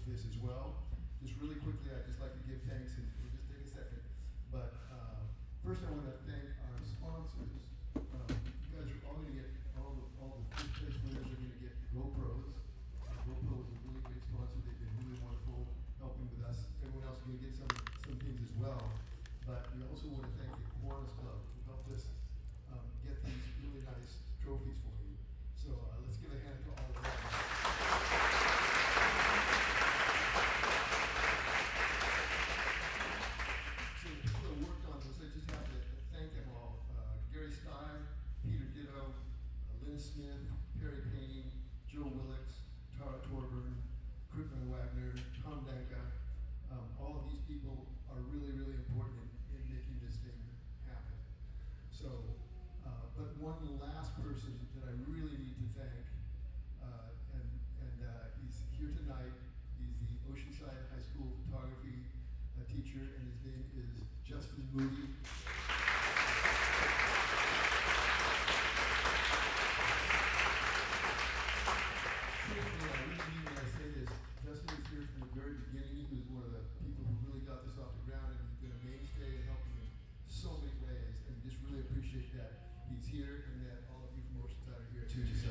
this as well. Just really quickly, I'd just like to give thanks, and we'll just take a second. But first I want to thank our sponsors. You guys are all going to get, all the first place winners are going to get GoPros. GoPro is a really great sponsor. They've been really wonderful helping with us. Everyone else is going to get some things as well. But we also want to thank the Kiwanis Club who helped us get these really nice trophies for you. So let's give a hand to all of them. So the people that worked on this, I just have to thank them all. Gary Stein, Peter Ditto, Lynn Smith, Perry Payne, Joe Willix, Tara Torburn, Crippen Wagner, Tom Danka. All of these people are really, really important in making this thing happen. So, but one last person that I really need to thank, and he's here tonight. He's the Oceanside High School photography teacher, and his name is Justin Moody. Justin is here from the very beginning. He was one of the people who really got this off the ground, and he's been a mainstay in helping in so many ways. And just really appreciate that he's here, and that all of you from Oceanside are here too. So,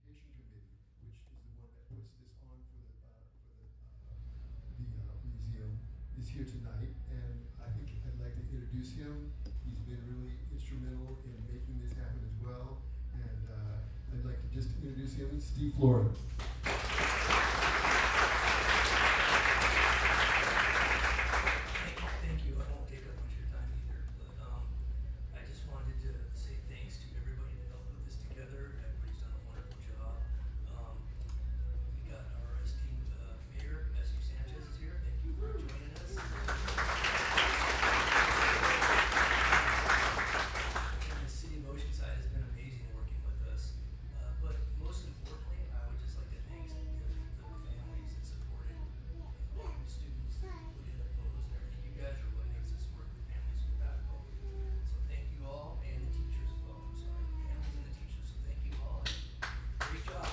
Education Committee, which is the one that puts this on for the museum, is here tonight, and I think I'd like to introduce him. He's been really instrumental in making this happen as well. And I'd like to just introduce him, Steve Flora. Thank you. I won't take up much of your time either, but I just wanted to say thanks to everybody that helped put this together. Everybody's done a wonderful job. We got our esteemed mayor, Esther Sanchez, is here. Thank you for joining us. And the city of Oceanside has been amazing working with us. But most importantly, I would just like to thank the families that supported all the students that put in the photos and everything. You guys are what makes us work. The families with backbone. So thank you all, and the teachers as well. I'm sorry, the families and the teachers. So thank you all. And great job.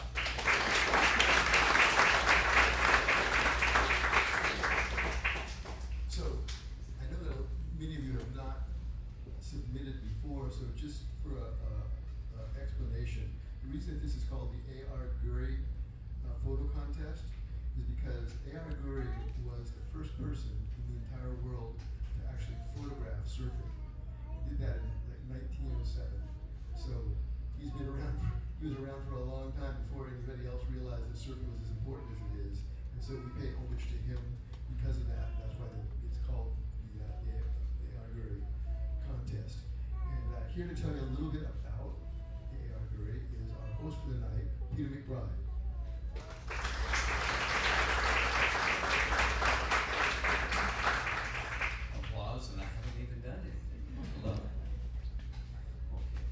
So I know that many of you have not submitted before, so just for a explanation, the reason this is called the A.R. Gurrey photo contest is because A.R. Gurrey was the first person in the entire world to actually photograph surfing. He did that in like 1907. So he was around for a long time before anybody else realized that surfing was as important as it is. And so we pay homage to him because of that. That's why it's called the A.R. Gurrey contest. And here to tell you a little bit about the A.R. Gurrey is our host for the night, Peter McBride. Applause, and I haven't even done anything. Hello. Okay.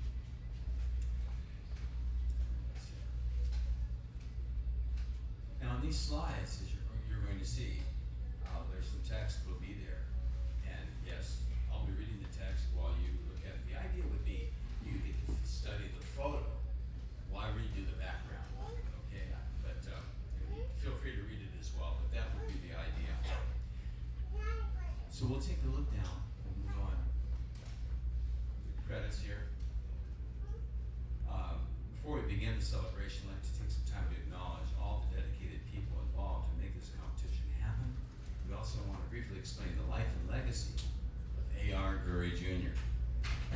Now on these slides, as you're going to see, there's some text will be there. And yes, I'll be reading the text while you look at it. The idea would be you get to study the photo while I read you the background. Okay, but feel free to read it as well, but that would be the idea. So we'll take a look now. We'll move on. The credits here. Before we begin the celebration, I'd like to take some time to acknowledge all the dedicated people involved to make this competition happen. We also want to briefly explain the life and legacy of A.R. Gurrey Jr.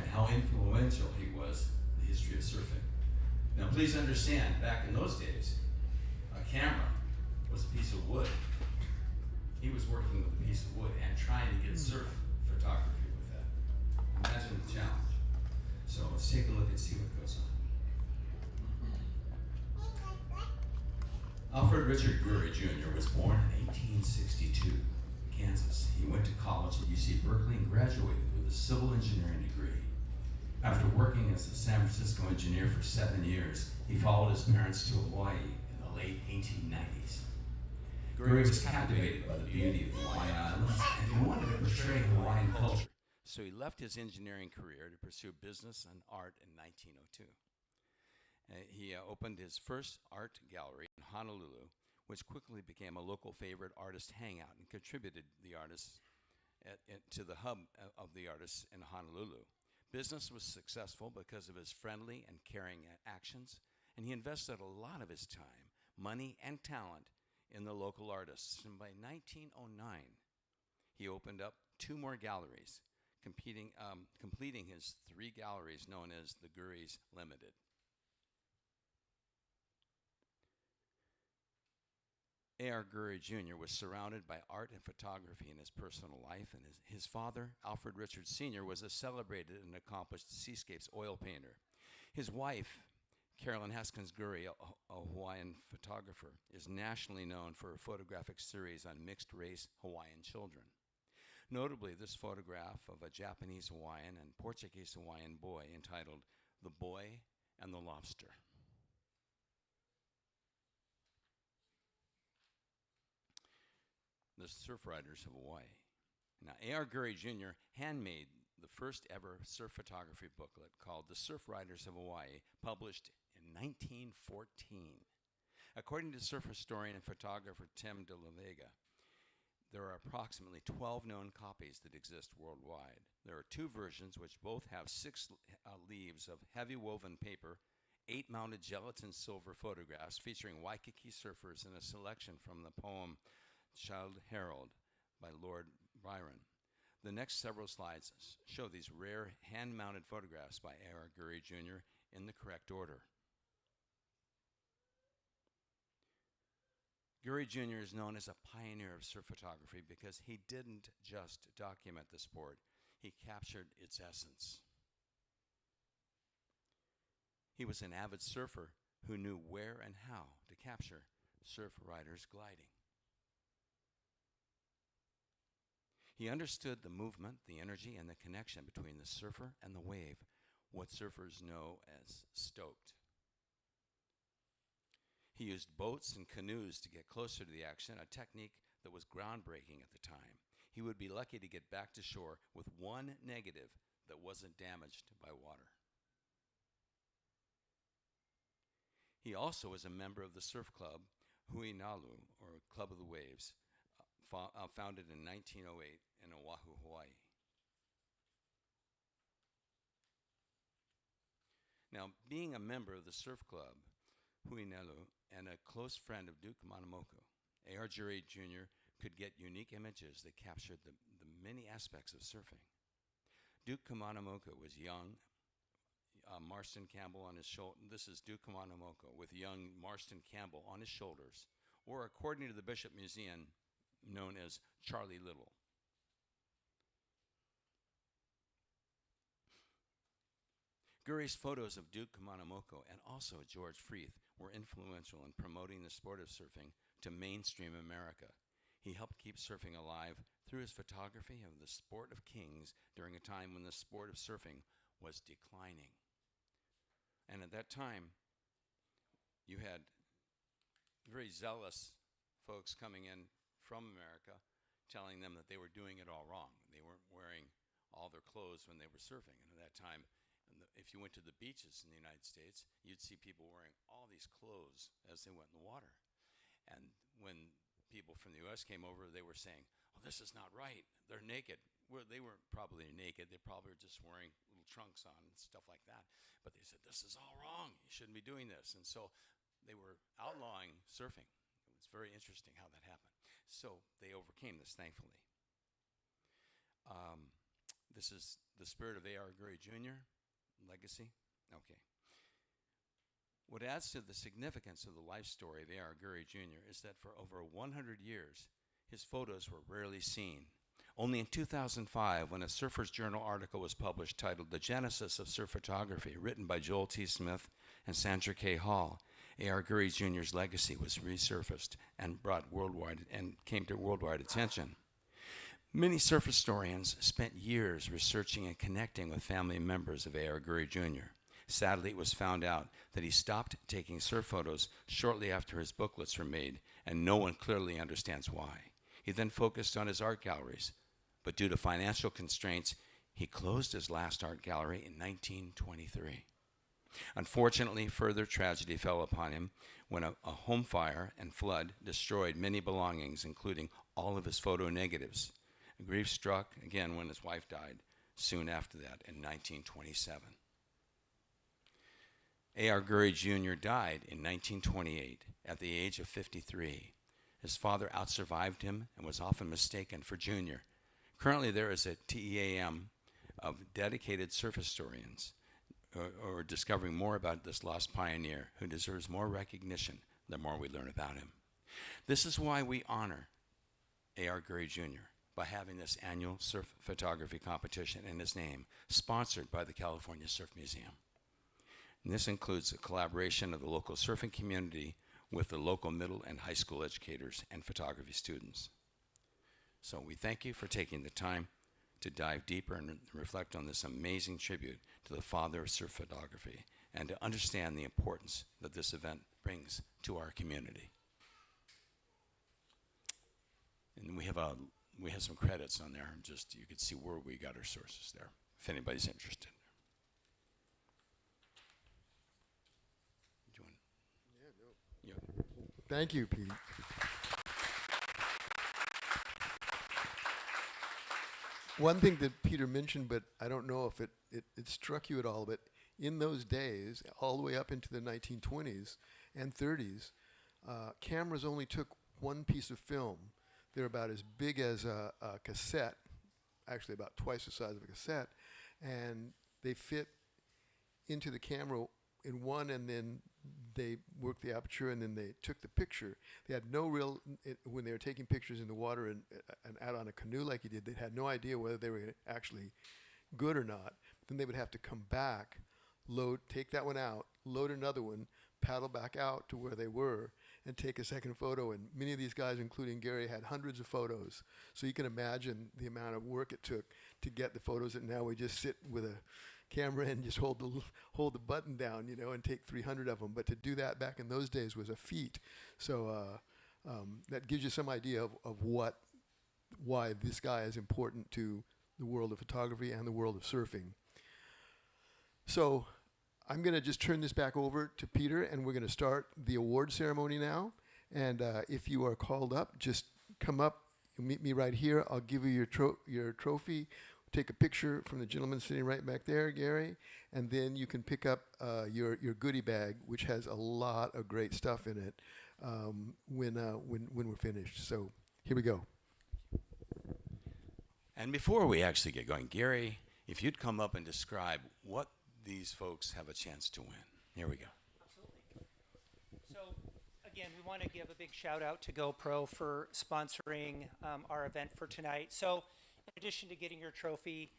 and how influential he was in the history of surfing. Now please understand, back in those days, a camera was a piece of wood. He was working with a piece of wood and trying to get surf photography with that. Imagine the challenge. So let's take a look and see what goes on. Alfred Richard Gurrey Jr. was born in 1862 in Kansas. He went to college at UC Berkeley and graduated with a civil engineering degree. After working as a San Francisco engineer for 7 years, he followed his parents to Hawaii in the late 1890s. Gurrey was captivated by the beauty of the Hawaiian Islands, and he wanted to portray Hawaiian culture. So he left his engineering career to pursue business and art in 1902. He opened his first art gallery in Honolulu, which quickly became a local favorite artist hangout and contributed the artists to the hub of the artists in Honolulu. Business was successful because of his friendly and caring actions, and he invested a lot of his time, money, and talent in the local artists. And by 1909, he opened up 2 more galleries, completing his 3 galleries known as the Gurrey's Limited. A.R. Gurrey Jr. was surrounded by art and photography in his personal life, and his father, Alfred Richards Sr., was a celebrated and accomplished seascapes oil painter. His wife, Carolyn Haskins Gurrey, a Hawaiian photographer, is nationally known for her photographic series on mixed-race Hawaiian children. Notably, this photograph of a Japanese Hawaiian and Portuguese Hawaiian boy entitled The Boy and the Lobster. The Surf Riders of Hawaii. Now, A.R. Gurrey Jr. handmade the first ever surf photography booklet called The Surf Riders of Hawaii, published in 1914. According to surf historian and photographer Tim de la Vega, there are approximately 12 known copies that exist worldwide. There are 2 versions which both have 6 leaves of heavy woven paper, 8 mounted gelatin silver photographs featuring Waikiki surfers and a selection from the poem Childe Harold by Lord Byron. The next several slides show these rare hand-mounted photographs by A.R. Gurrey Jr. in the correct order. Gurrey Jr. is known as a pioneer of surf photography because he didn't just document the sport, he captured its essence. He was an avid surfer who knew where and how to capture surf riders gliding. He understood the movement, the energy, and the connection between the surfer and the wave, what surfers know as stoked. He used boats and canoes to get closer to the action, a technique that was groundbreaking at the time. He would be lucky to get back to shore with 1 negative that wasn't damaged by water. He also was a member of the surf club Huinalu, or Club of the Waves, founded in 1908 in Oahu, Hawaii. Now, being a member of the surf club Huinalu and a close friend of Duke Manamoku, A.R. Gurrey Jr. could get unique images that captured the many aspects of surfing. Duke Manamoku was young, Marston Campbell on his shoulder. This is Duke Manamoku with young Marston Campbell on his shoulders, or according to the Bishop Museum, known as Charlie Little. Gurrey's photos of Duke Manamoku and also George Freeth were influential in promoting the sport of surfing to mainstream America. He helped keep surfing alive through his photography of the sport of kings during a time when the sport of surfing was declining. And at that time, you had very zealous folks coming in from America telling them that they were doing it all wrong. They weren't wearing all their clothes when they were surfing. And at that time, if you went to the beaches in the United States, you'd see people wearing all these clothes as they went in the water. And when people from the U.S. came over, they were saying, "Oh, this is not right. They're naked." Well, they weren't probably naked. They probably were just wearing little trunks on and stuff like that. But they said, "This is all wrong. You shouldn't be doing this." And so they were outlawing surfing. It was very interesting how that happened. So they overcame this, thankfully. This is the spirit of A.R. Gurrey Jr., legacy. Okay. What adds to the significance of the life story of A.R. Gurrey Jr. is that for over 100 years, his photos were rarely seen. Only in 2005, when a Surfer's Journal article was published titled The Genesis of Surf Photography, written by Joel T. Smith and Sandra K. Hall, A.R. Gurrey Jr.'s legacy was resurfaced and came to worldwide attention. Many surf historians spent years researching and connecting with family members of A.R. Gurrey Jr. Sadly, it was found out that he stopped taking surf photos shortly after his booklets were made, and no one clearly understands why. He then focused on his art galleries, but due to financial constraints, he closed his last art gallery in 1923. Unfortunately, further tragedy fell upon him when a home fire and flood destroyed many belongings, including all of his photo negatives. Grief struck again when his wife died soon after that in 1927. A.R. Gurrey Jr. died in 1928 at the age of 53. His father outsurvived him and was often mistaken for Jr. Currently, there is a TEAM of dedicated surf historians or discovering more about this lost pioneer who deserves more recognition the more we learn about him. This is why we honor A.R. Gurrey Jr. by having this annual surf photography competition in his name, sponsored by the California Surf Museum. And this includes a collaboration of the local surfing community with the local middle and high school educators and photography students. So we thank you for taking the time to dive deeper and reflect on this amazing tribute to the father of surf photography and to understand the importance that this event brings to our community. And we have some credits on there, just you can see where we got our sources there, if anybody's interested. Do you want? Yeah. Thank you, Pete. One thing that Peter mentioned, but I don't know if it struck you at all, but in those days, all the way up into the 1920s and 30s, cameras only took one piece of film. They're about as big as a cassette, actually about twice the size of a cassette, and they fit into the camera in one, and then they worked the aperture, and then they took the picture. They had no real, when they were taking pictures in the water and out on a canoe like he did, they had no idea whether they were actually good or not. Then they would have to come back, take that one out, load another one, paddle back out to where they were, and take a second photo. And many of these guys, including Gary, had hundreds of photos. So you can imagine the amount of work it took to get the photos that now we just sit with a camera and just hold the button down, you know, and take 300 of them. But to do that back in those days was a feat. So that gives you some idea of why this guy is important to the world of photography and the world of surfing. So I'm going to just turn this back over to Peter, and we're going to start the award ceremony now. And if you are called up, just come up and meet me right here. I'll give you your trophy. Take a picture from the gentleman sitting right back there, Gary, and then you can pick up your goodie bag, which has a lot of great stuff in it when we're finished. So here we go. And before we actually get going, Gary, if you'd come up and describe what these folks have a chance to win. Here we go. Absolutely. So again, we want to give a big shout out to GoPro for sponsoring our event for tonight. So in addition to getting your trophy,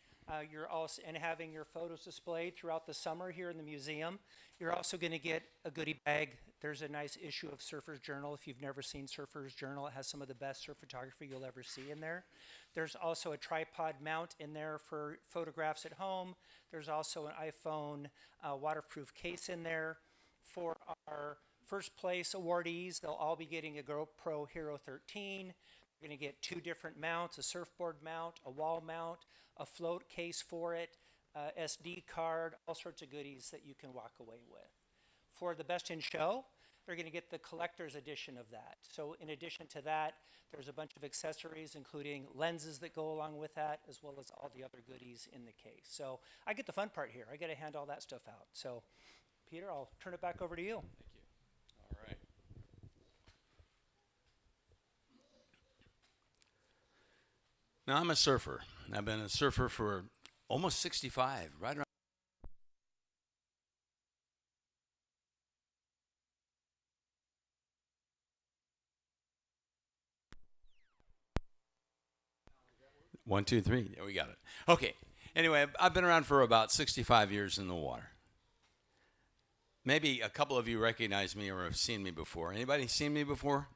you're also and having your photos displayed throughout the summer here in the museum, you're also going to get a goodie bag. There's a nice issue of Surfer's Journal. If you've never seen Surfer's Journal, it has some of the best surf photography you'll ever see in there. There's also a tripod mount in there for photographs at home. There's also an iPhone waterproof case in there. For our first place awardees, they'll all be getting a GoPro Hero 13. You're going to get 2 different mounts, a surfboard mount, a wall mount, a float case for it, SD card, all sorts of goodies that you can walk away with. For the best in show, they're going to get the collector's edition of that. So in addition to that, there's a bunch of accessories, including lenses that go along with that, as well as all the other goodies in the case. So I get the fun part here. I get to hand all that stuff out. So Peter, I'll turn it back over to you. Thank you. All right. Now, I'm a surfer. I've been a surfer for almost 65, right around. One, two, three. Yeah, we got it. Okay. Anyway, I've been around for about 65 years in the water. Maybe a couple of you recognize me or have seen me before. Anybody seen me before?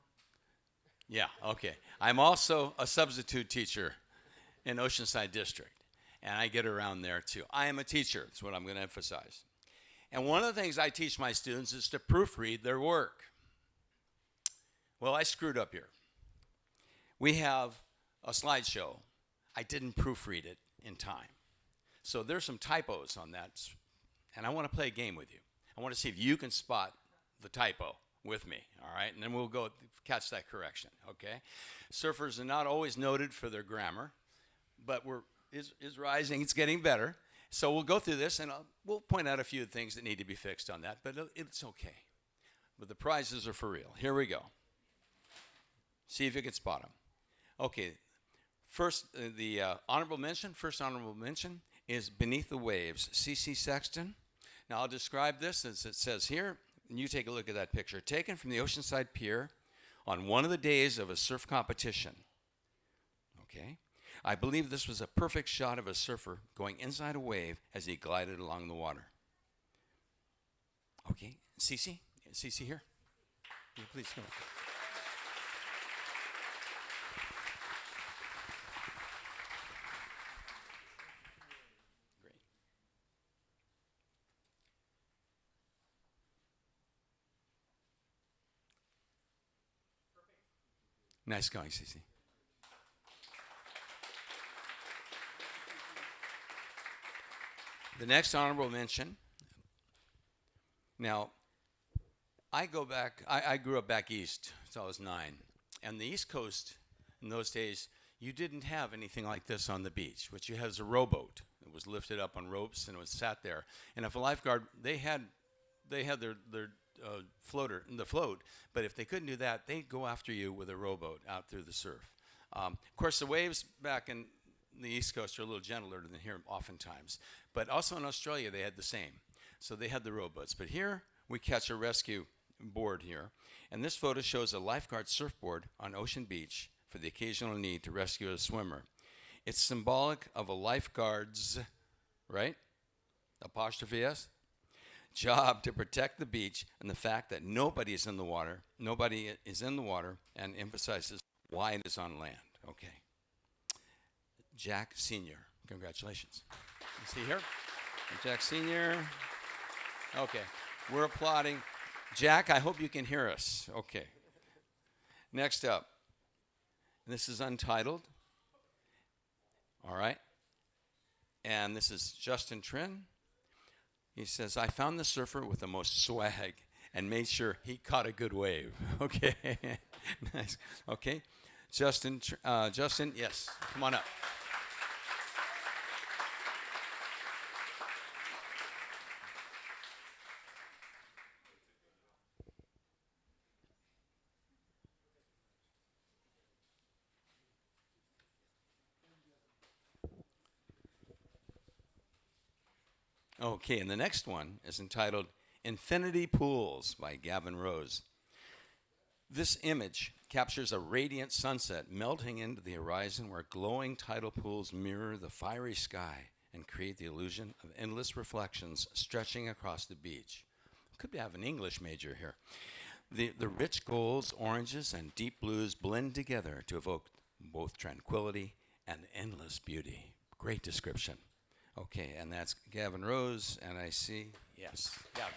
Yeah, okay. I'm also a substitute teacher in Oceanside District, and I get around there too. I am a teacher. That's what I'm going to emphasize. And one of the things I teach my students is to proofread their work. Well, I screwed up here. We have a slideshow. I didn't proofread it in time. So there's some typos on that, and I want to play a game with you. I want to see if you can spot the typo with me, all right? And then we'll go catch that correction, okay? Surfers are not always noted for their grammar, but is rising. It's getting better. So we'll go through this, and we'll point out a few things that need to be fixed on that, but it's okay. But the prizes are for real. Here we go. See if you can spot them. Okay, first, the first honorable mention is Beneath the Waves, C.C. Sexton. Now, I'll describe this as it says here, and you take a look at that picture. Taken from the Oceanside Pier on one of the days of a surf competition. Okay? I believe this was a perfect shot of a surfer going inside a wave as he glided along the water. Okay, Cece? Cece here? Yeah, please come. Great. Nice going, Cece. The next honorable mention. Now, I grew up back east until I was 9. And the East Coast, in those days, you didn't have anything like this on the beach. What you had was a rowboat. It was lifted up on ropes and it was sat there. And if a lifeguard, they had their floater, the float, but if they couldn't do that, they'd go after you with a rowboat out through the surf. Of course, the waves back in the East Coast are a little gentler than here oftentimes. But also in Australia, they had the same. So they had the rowboats. But here, we catch a rescue board here. And this photo shows a lifeguard surfboard on Ocean Beach for the occasional need to rescue a swimmer. It's symbolic of a lifeguard's, right? Apostrophe S? Job to protect the beach and the fact that nobody is in the water, and emphasizes why it is on land. Okay. Jack Sr. Congratulations. You see here? Jack Sr. Okay. We're applauding. Jack, I hope you can hear us. Okay. Next up. This is untitled. All right. And this is Justin Trin. He says, I found the surfer with the most swag and made sure he caught a good wave. Okay. Nice. Okay. Justin, yes. Come on up. Okay, and the next one is entitled Infinity Pools by Gavin Rose. This image captures a radiant sunset melting into the horizon where glowing tidal pools mirror the fiery sky and create the illusion of endless reflections stretching across the beach. Could have an English major here. The rich golds, oranges, and deep blues blend together to evoke both tranquility and endless beauty. Great description. Okay, and that's Gavin Rose, and I see, yes, Gavin.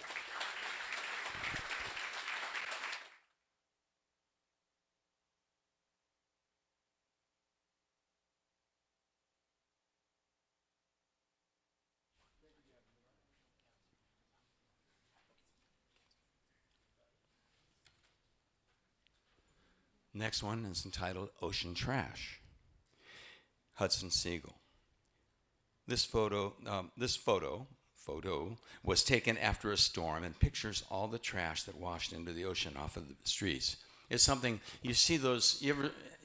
Next one is entitled Ocean Trash. Hudson Siegel. This photo was taken after a storm and pictures all the trash that washed into the ocean off of the streets. It's something you see those.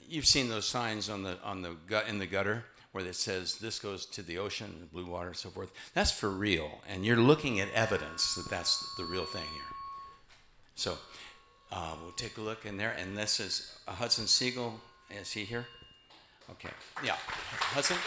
You've seen those signs in the gutter where it says this goes to the ocean, the blue water, and so forth. That's for real, and you're looking at evidence that that's the real thing here. So we'll take a look in there, and this is Hudson Siegel. Is he here? Okay. Yeah, Hudson.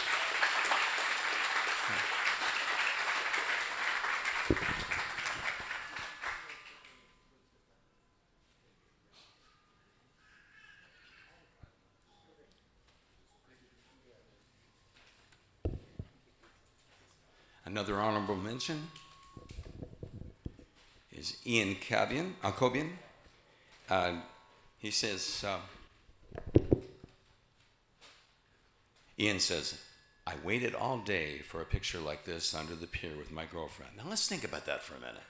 Another honorable mention is Ian Cobian. He says, Ian says, I waited all day for a picture like this under the pier with my girlfriend. Now let's think about that for a minute.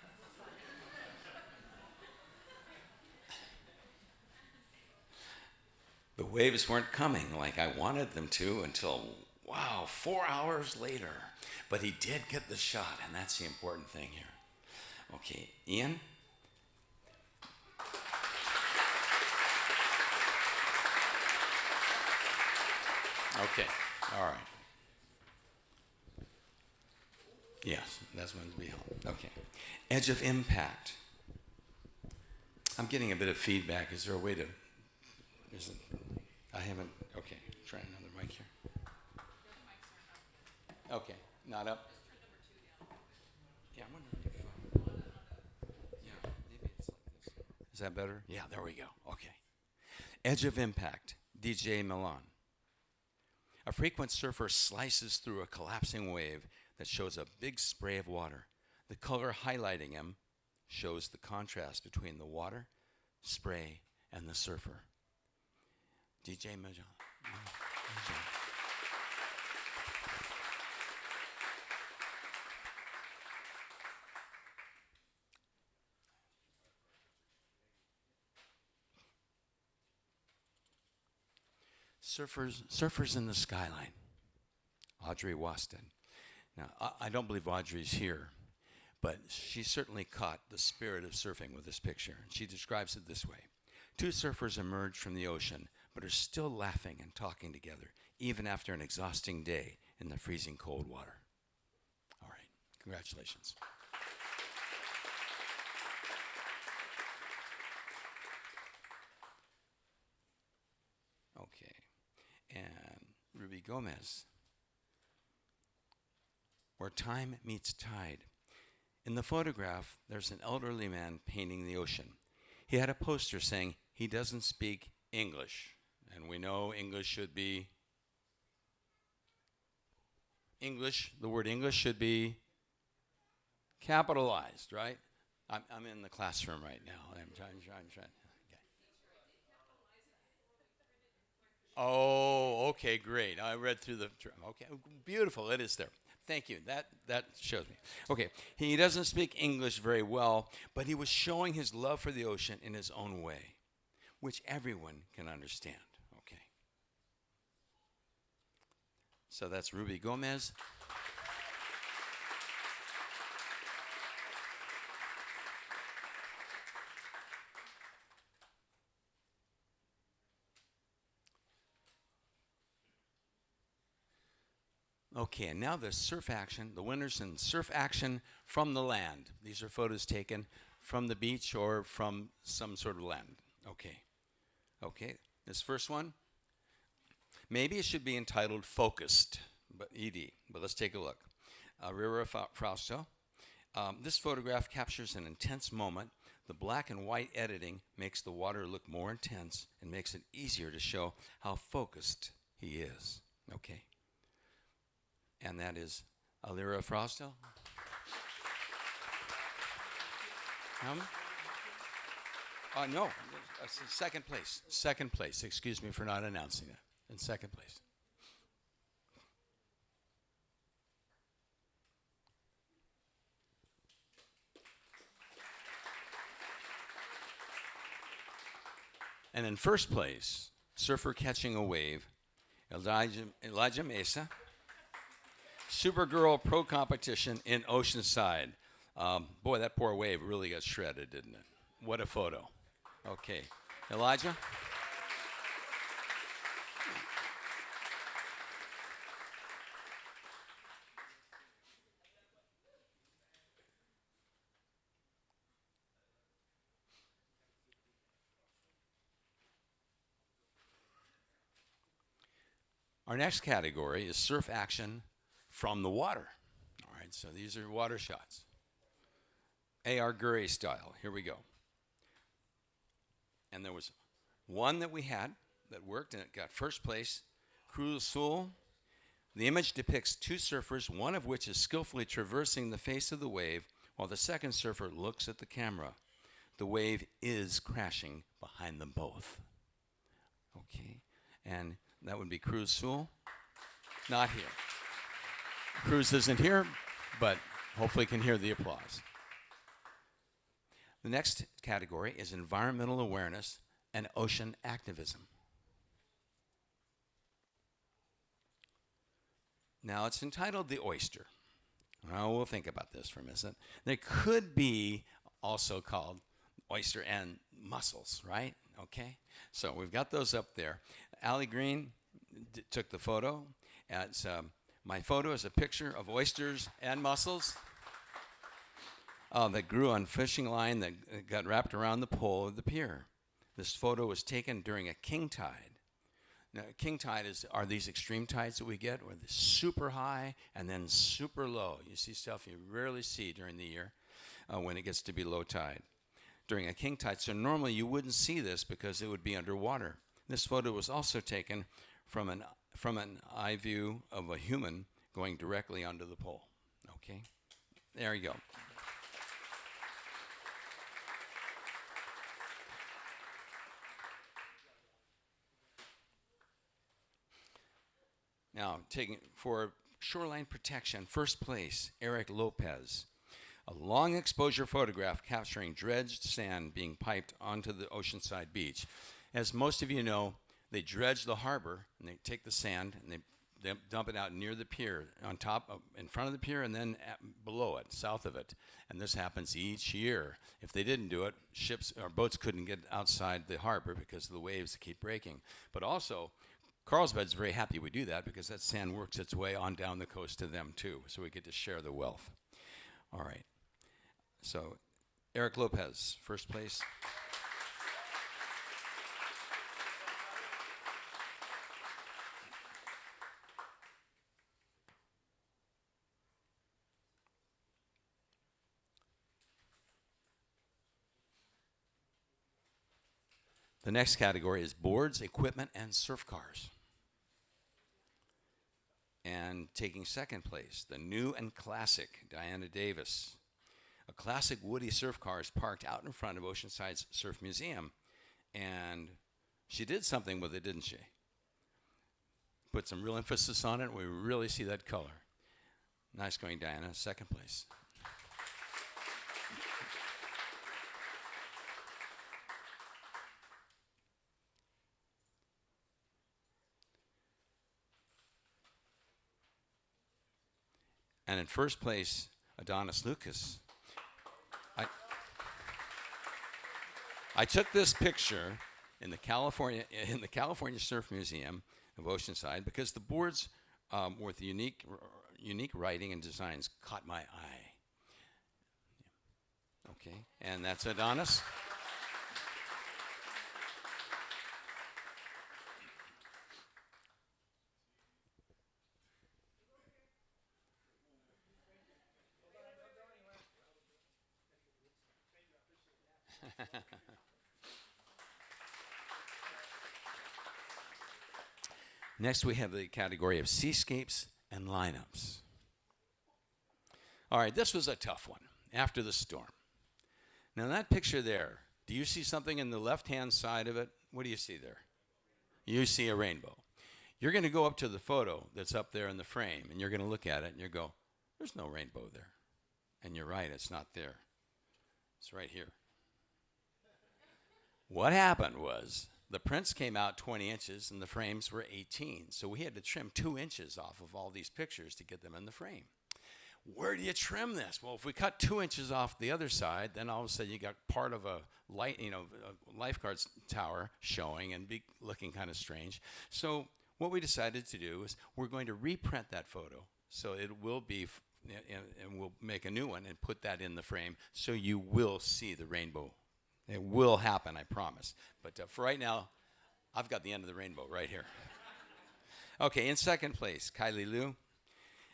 The waves weren't coming like I wanted them to until, wow, 4 hours later. But he did get the shot, and that's the important thing here. Okay, Ian? Okay, all right. Yes, that's one to be held. Okay. Edge of impact. I'm getting a bit of feedback. Is there a way to... I haven't... Okay, try another mic here. Okay, not up? Yeah, I wonder if... yeah, maybe it's like this. Is that better? Yeah, there we go. Okay. Edge of impact, DJ Milan. A frequent surfer slices through a collapsing wave that shows a big spray of water. The color highlighting him shows the contrast between the water, spray, and the surfer. DJ Milan. Surfers in the skyline. Audrey Waston. Now, I don't believe Audrey's here, but she certainly caught the spirit of surfing with this picture. And she describes it this way. Two surfers emerge from the ocean, but are still laughing and talking together, even after an exhausting day in the freezing cold water. All right, congratulations. Okay, and Ruby Gomez. Where time meets tide. In the photograph, there's an elderly man painting the ocean. He had a poster saying he doesn't speak English. And we know English should be English. The word English should be capitalized, right? I'm in the classroom right now. I'm trying. Okay. Oh, okay, great. I read through the... Okay, beautiful. It is there. Thank you. That shows me. Okay, he doesn't speak English very well, but he was showing his love for the ocean in his own way, which everyone can understand. Okay. So that's Ruby Gomez. Okay, and now the surf action, the winners in surf action from the land. These are photos taken from the beach or from some sort of land. Okay. Okay, this first one, maybe it should be entitled Focused, but ED, but let's take a look. Rira Frausto. This photograph captures an intense moment. The black and white editing makes the water look more intense and makes it easier to show how focused he is. Okay. And that is Alira Frausto. No, second place. Second place. Excuse me for not announcing that. In second place. And in first place, surfer catching a wave, Elijah Mesa. Supergirl Pro Competition in Oceanside. Boy, that poor wave really got shredded, didn't it? What a photo. Okay. Elijah? Our next category is surf action from the water. All right, so these are water shots. A.R. Gurrey style. Here we go. And there was one that we had that worked, and it got first place. Cruz Azul. The image depicts two surfers, one of which is skillfully traversing the face of the wave, while the second surfer looks at the camera. The wave is crashing behind them both. Okay, and that would be Cruz Azul. Not here. Cruz isn't here, but hopefully can hear the applause. The next category is environmental awareness and ocean activism. Now, it's entitled The Oyster. Well, we'll think about this for a minute. They could be also called oyster and mussels, right? Okay, so we've got those up there. Allie Green took the photo. It's, my photo is a picture of oysters and mussels that grew on fishing line that got wrapped around the pole of the pier. This photo was taken during a king tide. Now, king tide are these extreme tides that we get where they're super high and then super low. You see stuff you rarely see during the year when it gets to be low tide. During a king tide, so normally you wouldn't see this because it would be underwater. This photo was also taken from an eye view of a human going directly onto the pole. Okay, there you go. Now, taking for shoreline protection, first place, Eric Lopez. A long exposure photograph capturing dredged sand being piped onto the oceanside beach. As most of you know, they dredge the harbor and they take the sand and they dump it out near the pier, on top of, in front of the pier, and then below it, south of it. And this happens each year. If they didn't do it, ships or boats couldn't get outside the harbor because of the waves keep breaking. But also, Carlsbad's very happy we do that because that sand works its way on down the coast to them too, so we get to share the wealth. All right. So, Eric Lopez, first place. The next category is boards, equipment, and surf cars. And taking second place, the new and classic Diana Davis. A classic Woody surf car is parked out in front of Oceanside's Surf Museum. And she did something with it, didn't she? Put some real emphasis on it. We really see that color. Nice going, Diana. Second place. And in first place, Adonis Lucas. I took this picture in the California Surf Museum of Oceanside because the boards with unique writing and designs caught my eye. Okay, and that's Adonis. Next, we have the category of seascapes and lineups. All right, this was a tough one, after the storm. Now, that picture there, do you see something in the left-hand side of it? What do you see there? You see a rainbow. You're going to go up to the photo that's up there in the frame, and you're going to look at it, and you go, there's no rainbow there. And you're right, it's not there. It's right here. What happened was the prints came out 20 inches and the frames were 18. So we had to trim 2 inches off of all these pictures to get them in the frame. Where do you trim this? Well, if we cut 2 inches off the other side, then all of a sudden you got part of a lifeguard's tower showing and be looking kind of strange. So what we decided to do is we're going to reprint that photo. So it will be, and we'll make a new one and put that in the frame so you will see the rainbow. It will happen, I promise. But for right now, I've got the end of the rainbow right here. Okay, in second place, Kylie Liu.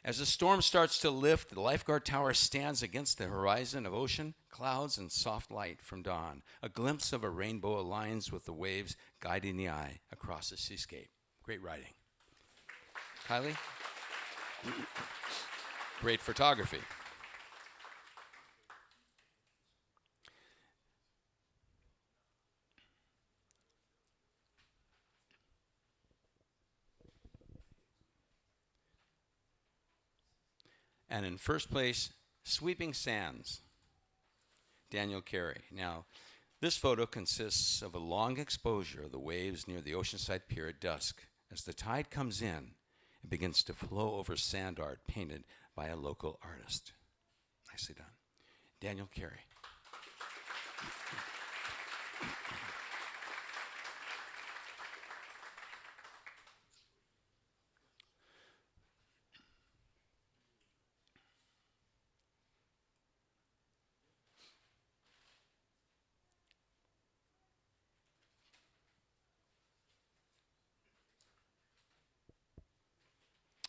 As the storm starts to lift, the lifeguard tower stands against the horizon of ocean, clouds, and soft light from dawn. A glimpse of a rainbow aligns with the waves guiding the eye across the seascape. Great writing. Kylie? Great photography. And in first place, Sweeping Sands, Daniel Carey. Now, this photo consists of a long exposure of the waves near the Oceanside Pier at dusk. As the tide comes in It begins to flow over sand art painted by a local artist. Nicely done. Daniel Carey.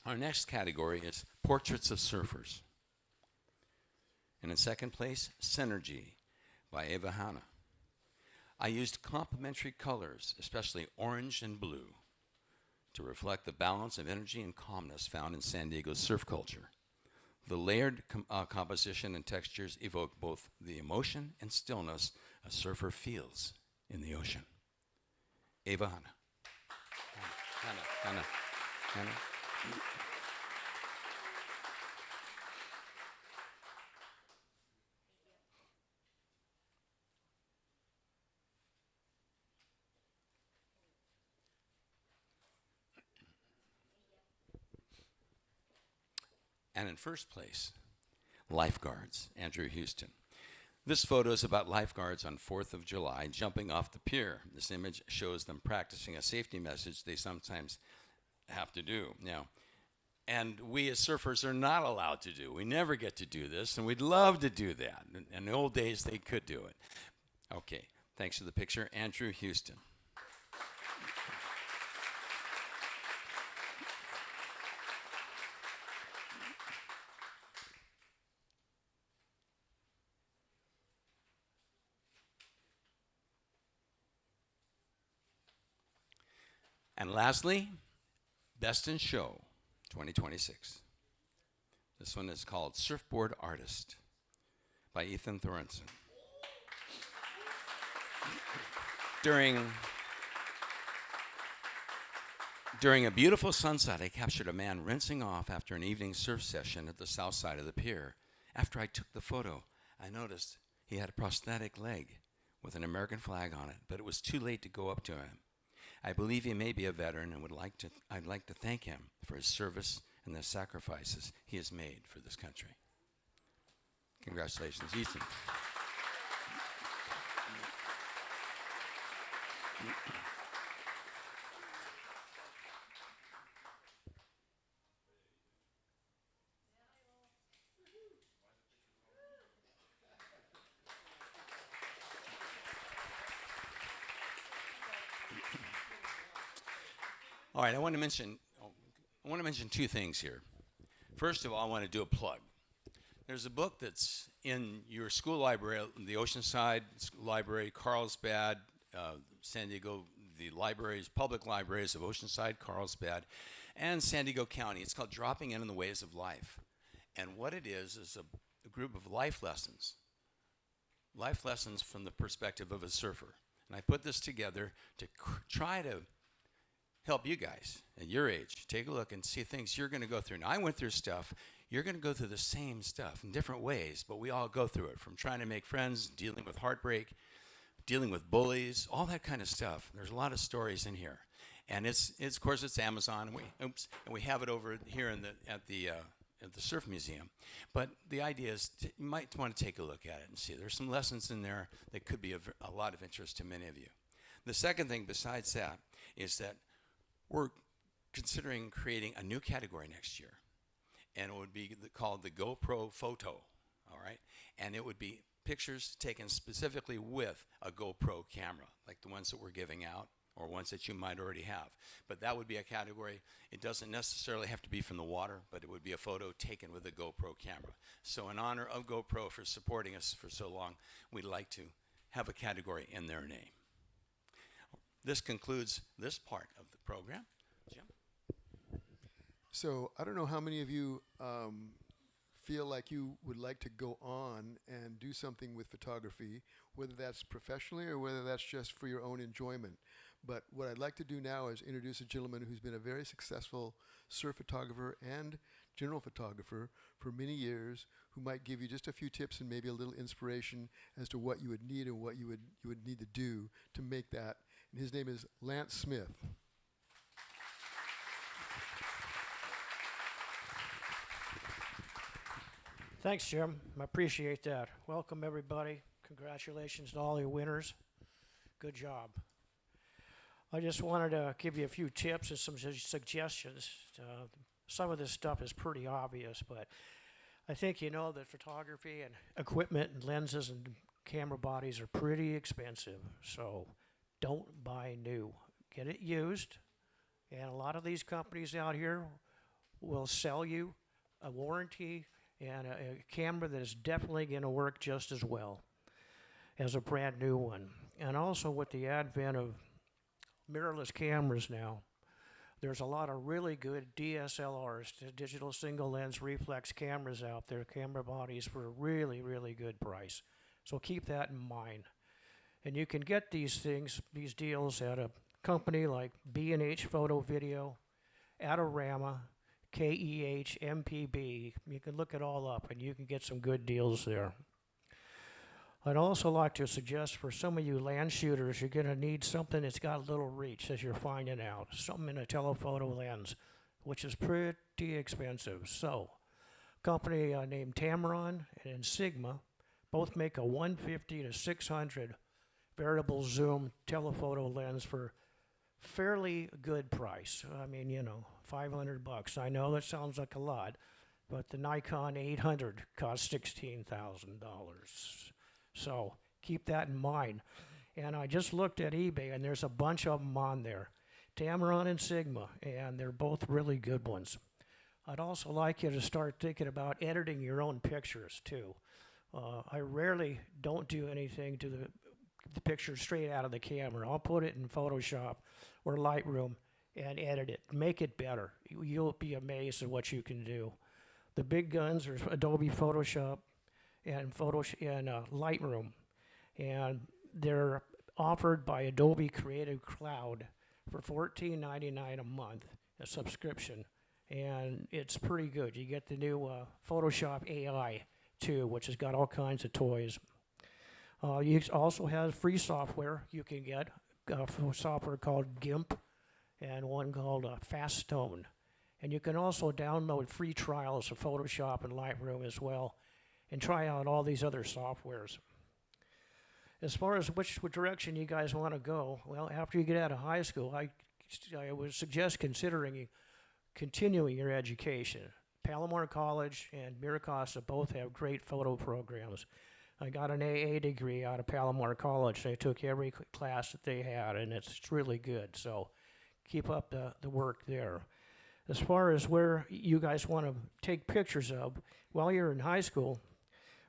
Our next category is Portraits of Surfers. And in second place, Synergy by Eva Hanna. I used complementary colors, especially orange and blue, to reflect the balance of energy and calmness found in San Diego's surf culture. The layered composition and textures evoke both the emotion and stillness a surfer feels in the ocean. Eva Hanna. Hanna. And in first place, lifeguards, Andrew Houston. This photo is about lifeguards on 4th of July jumping off the pier. This image shows them practicing a safety message they sometimes have to do. Now, and we as surfers are not allowed to do. We never get to do this, and we'd love to do that. In the old days, they could do it. Okay, thanks for the picture, Andrew Houston. And lastly, Best in Show 2026. This one is called Surfboard Artist by Ethan Thorenson. During a beautiful sunset, I captured a man rinsing off after an evening surf session at the south side of the pier. After I took the photo, I noticed he had a prosthetic leg with an American flag on it, but it was too late to go up to him. I believe he may be a veteran and I'd like to thank him for his service and the sacrifices he has made for this country. Congratulations, Ethan. All right, I want to mention two things here. First of all, I want to do a plug. There's a book that's in your school library, the Oceanside Library, Carlsbad, San Diego, the libraries, public libraries of Oceanside, Carlsbad, and San Diego County. It's called Dropping In the Ways of Life. And what it is a group of life lessons from the perspective of a surfer. And I put this together to try to help you guys at your age take a look and see things you're going to go through. Now, I went through stuff. You're going to go through the same stuff in different ways, but we all go through it, from trying to make friends, dealing with heartbreak, dealing with bullies, all that kind of stuff. There's a lot of stories in here. And it's of course, it's Amazon, and we have it over here at the Surf Museum. But the idea is you might want to take a look at it and see. There's some lessons in there that could be of a lot of interest to many of you. The second thing besides that is that we're considering creating a new category next year, and it would be called the GoPro Photo, all right? And it would be pictures taken specifically with a GoPro camera, like the ones that we're giving out, or ones that you might already have. But that would be a category. It doesn't necessarily have to be from the water, but it would be a photo taken with a GoPro camera. So in honor of GoPro for supporting us for so long, we'd like to have a category in their name. This concludes this part of the program. Jim? So I don't know how many of you feel like you would like to go on and do something with photography, whether that's professionally or whether that's just for your own enjoyment. But what I'd like to do now is introduce a gentleman who's been a very successful surf photographer and general photographer for many years, who might give you just a few tips and maybe a little inspiration as to what you would need and what you would need to do to make that. And his name is Lance Smith. Thanks, Jim. I appreciate that. Welcome, everybody. Congratulations to all your winners. Good job. I just wanted to give you a few tips and some suggestions. Some of this stuff is pretty obvious, but I think you know that photography and equipment and lenses and camera bodies are pretty expensive. So don't buy new. Get it used. And a lot of these companies out here will sell you a warranty and a camera that is definitely going to work just as well as a brand new one. And also with the advent of mirrorless cameras now, there's a lot of really good DSLRs, digital single lens reflex cameras out there, camera bodies for a really, really good price. So keep that in mind. And you can get these things, these deals at a company like B&H Photo Video, Adorama, KEH, MPB. You can look it all up and you can get some good deals there. I'd also like to suggest for some of you land shooters, you're going to need something that's got a little reach as you're finding out. Something in a telephoto lens, which is pretty expensive. So, a company named Tamron and Sigma both make a 150 to 600 variable zoom telephoto lens for fairly good price. I mean, you know, $500. I know that sounds like a lot, but the Nikon 800 costs $16,000. So keep that in mind. And I just looked at eBay, and there's a bunch of them on there. Tamron and Sigma, and they're both really good ones. I'd also like you to start thinking about editing your own pictures, too. I rarely don't do anything to the picture straight out of the camera. I'll put it in Photoshop or Lightroom and edit it. Make it better. You'll be amazed at what you can do. The big guns are Adobe Photoshop and Lightroom, and they're offered by Adobe Creative Cloud for $14.99 a month, a subscription, and it's pretty good. You get the new Photoshop AI too, which has got all kinds of toys. You also have free software you can get, software called GIMP and one called Faststone. And you can also download free trials of Photoshop and Lightroom as well and try out all these other softwares. As far as which direction you guys want to go, well, after you get out of high school, I would suggest considering continuing your education. Palomar College and Miracosta both have great photo programs. I got an AA degree out of Palomar College. I took every class that they had, and it's really good. So keep up the work there. As far as where you guys want to take pictures of, while you're in high school,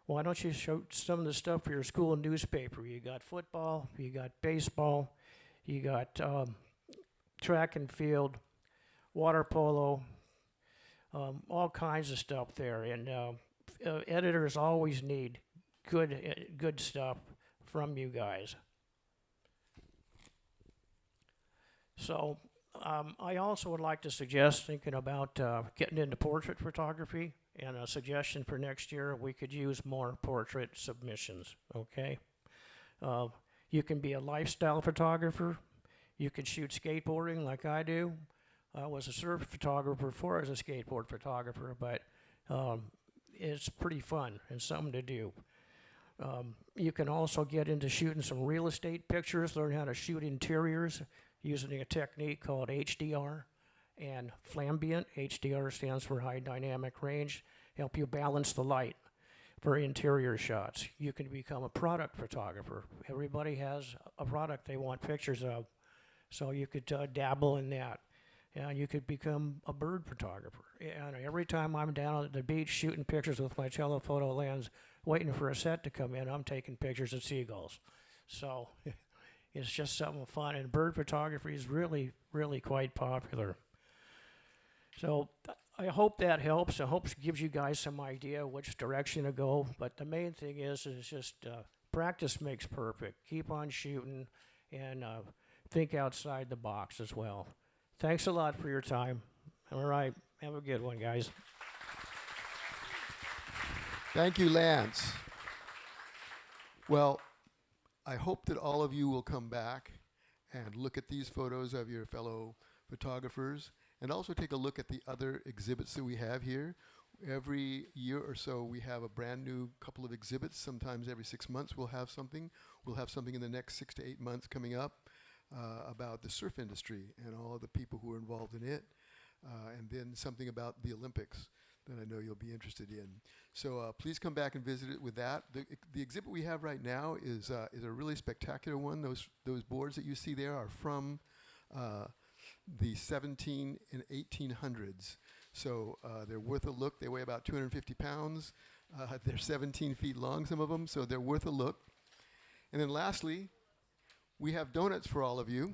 why don't you show some of the stuff for your school newspaper? You got football, you got baseball, you got track and field, water polo, all kinds of stuff there. And editors always need good stuff from you guys. So I also would like to suggest thinking about getting into portrait photography, and a suggestion for next year, we could use more portrait submissions, okay? You can be a lifestyle photographer. You can shoot skateboarding like I do. I was a surf photographer before I was a skateboard photographer, but it's pretty fun and something to do. You can also get into shooting some real estate pictures, learn how to shoot interiors using a technique called HDR and flambient. HDR stands for high dynamic range, help you balance the light for interior shots. You can become a product photographer. Everybody has a product they want pictures of, so you could dabble in that. And you could become a bird photographer. And every time I'm down at the beach shooting pictures with my telephoto lens, waiting for a set to come in, I'm taking pictures of seagulls. So it's just something fun. And bird photography is really, really quite popular. So I hope that helps. I hope it gives you guys some idea which direction to go. But the main thing is just practice makes perfect. Keep on shooting and think outside the box as well. Thanks a lot for your time. All right. Have a good one, guys. Thank you, Lance. Well, I hope that all of you will come back and look at these photos of your fellow photographers and also take a look at the other exhibits that we have here. Every year or so, we have a brand new couple of exhibits. Sometimes every 6 months we'll have something. We'll have something in the next 6 to 8 months coming up about the surf industry and all of the people who are involved in it. And then something about the Olympics that I know you'll be interested in. So please come back and visit it with that. The exhibit we have right now is a really spectacular one. Those boards that you see there are from the 17 and 1800s. So they're worth a look. They weigh about 250 pounds. They're 17 feet long, some of them, so they're worth a look. And then lastly, we have donuts for all of you.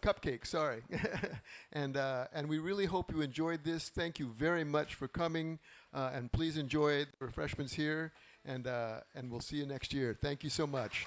Cupcakes, sorry. And we really hope you enjoyed this. Thank you very much for coming. And please enjoy the refreshments here. And we'll see you next year. Thank you so much.